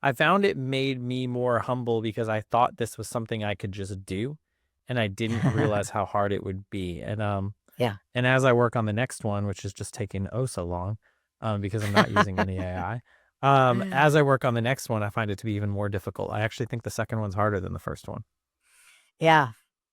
I found it made me more humble because I thought this was something I could just do, and I didn't realize how hard it would be. Yeah. And as I work on the next one, which is just taking oh so long, because I'm not using any AI. As I work on the next one, I find it to be even more difficult. I actually think the second one's harder than the first one. Yeah.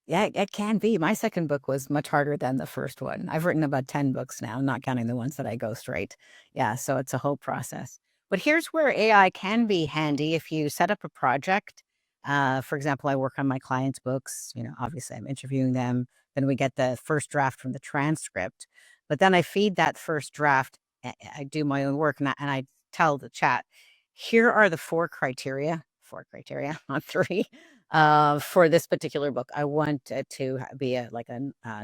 Yeah, it can be. My second book was much harder than the first one. I've written about 10 books now, not counting the ones that I go straight. Yeah, so it's a whole process. But here's where AI can be handy if you set up a project. For example, I work on my clients' books. Obviously, I'm interviewing them. Then we get the first draft from the transcript. But then I feed that first draft. I do my own work and I tell the chat, here are the four criteria, not three, for this particular book. I want it to be a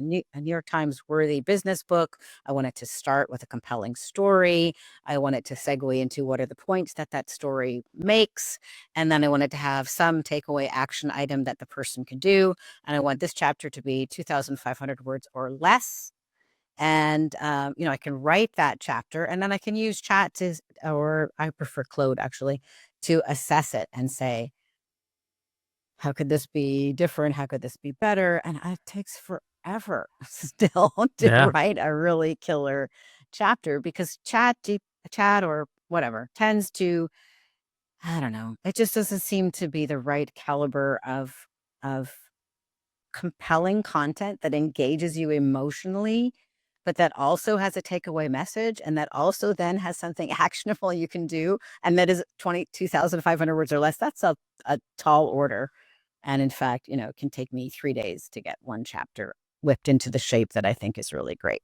New York Times worthy business book. I want it to start with a compelling story. I want it to segue into what are the points that that story makes. And then I want it to have some takeaway action item that the person can do. And I want this chapter to be 2,500 words or less. And, I can write that chapter and then I can use chat or I prefer Claude actually, to assess it and say, how could this be different? How could this be better? And it takes forever still to Yeah. write a really killer chapter because chat or whatever tends to, I don't know, it just doesn't seem to be the right caliber of compelling content that engages you emotionally, but that also has a takeaway message and that also then has something actionable you can do. And that is 22,500 words or less. That's a tall order. And in fact, it can take me 3 days to get one chapter whipped into the shape that I think is really great.